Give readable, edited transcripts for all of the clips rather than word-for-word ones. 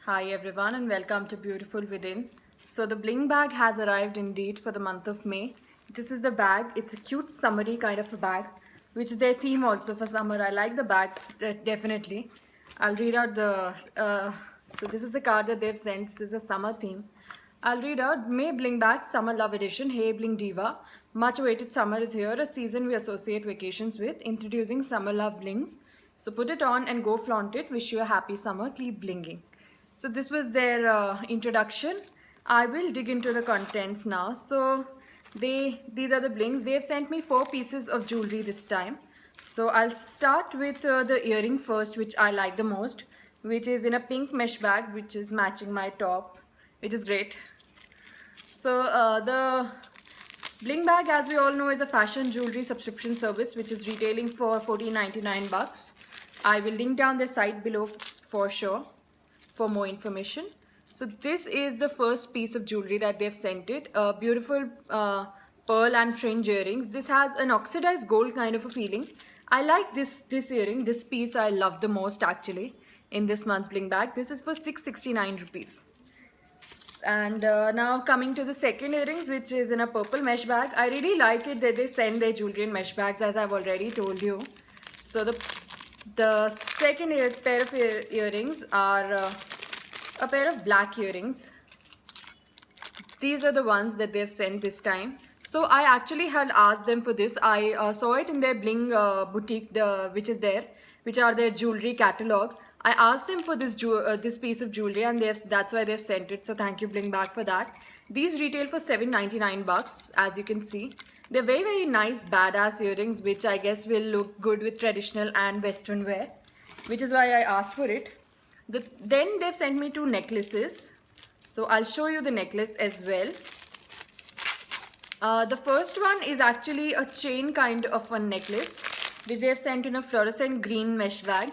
Hi everyone and welcome to Beautiful Within. So the bling bag has arrived indeed for the month of May. This is the bag. It's a cute summery kind of a bag, which is their theme also for summer. I like the bag definitely. I'll read out so this is the card that they've sent. This is a summer theme. I'll read out May Bling Bag Summer Love Edition. Hey Bling Diva. Much awaited summer is here, a season we associate vacations with. Introducing Summer Love Blings. So put it on and go flaunt it. Wish you a happy summer. Keep blinging. So this was their introduction. I will dig into the contents now. So these are the blings. They have sent me 4 pieces of jewelry this time. So I'll start with the earring first, which I like the most, which is in a pink mesh bag, which is matching my top, which is great. So the bling bag, as we all know, is a fashion jewelry subscription service which is retailing for $14.99. I will link down the site below for sure for more information. So this is the first piece of jewelry that they've sent it. A beautiful pearl and fringe earrings. This has an oxidized gold kind of a feeling. I like this earring. This piece I love the most actually in this month's bling bag. This is for 669 rupees. And now coming to the second earrings, which is in a purple mesh bag. I really like it that they send their jewelry in mesh bags, as I've already told you. So the second pair of earrings are a pair of black earrings. These are the ones that they've sent this time. So I actually had asked them for this. I saw it in their bling boutique, which are their jewelry catalog. I asked them for this piece of jewelry, and that's why they've sent it. So thank you, Bling Bag, for that. These retail for $7.99, as you can see. They're very, very nice, badass earrings, which I guess will look good with traditional and Western wear, which is why I asked for it. Then they've sent me 2 necklaces. So I'll show you the necklace as well. The first one is actually a chain kind of a necklace, which they've sent in a fluorescent green mesh bag.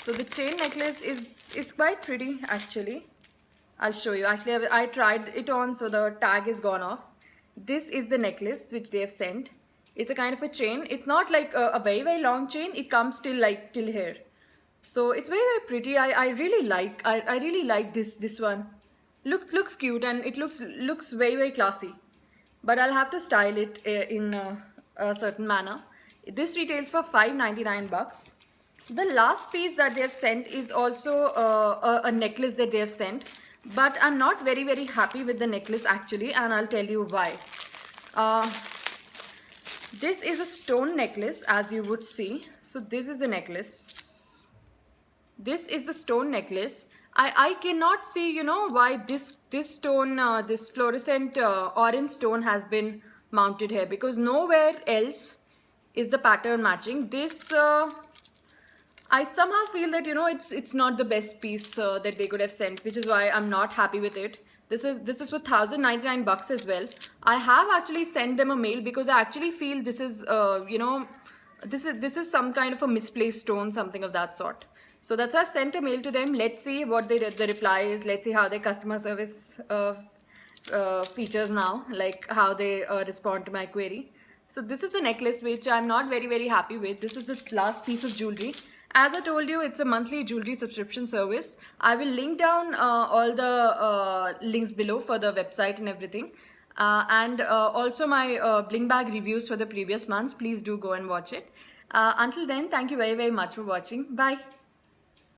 So the chain necklace is quite pretty actually. I'll show you. Actually, I tried it on, so the tag is gone off. This is the necklace which they have sent. It's a kind of a chain. It's not like a very, very long chain. It comes till here. So it's very, very pretty. I really like this one. Looks cute, and it looks very, very classy. But I'll have to style it in a certain manner. This retails for $5.99. The last piece that they have sent is also a necklace that they have sent, but I'm not very, very happy with the necklace actually, and I'll tell you why. This is a stone necklace, as you would see. So this is the necklace. This is the stone necklace. I cannot see, you know, why this stone, this fluorescent orange stone has been mounted here, because nowhere else is the pattern matching. This I somehow feel that, you know, it's not the best piece that they could have sent, which is why I'm not happy with it. This is for $1,099 as well. I have actually sent them a mail because I actually feel this is you know, this is some kind of a misplaced stone, something of that sort. So that's why I've sent a mail to them. Let's see what the reply is. Let's see how their customer service features now, like how they respond to my query. So this is the necklace which I'm not very, very happy with. This is the last piece of jewelry. As I told you, it's a monthly jewelry subscription service. I will link down all the links below for the website and everything. And also my bling bag reviews for the previous months. Please do go and watch it. Until then, thank you very, very much for watching. Bye.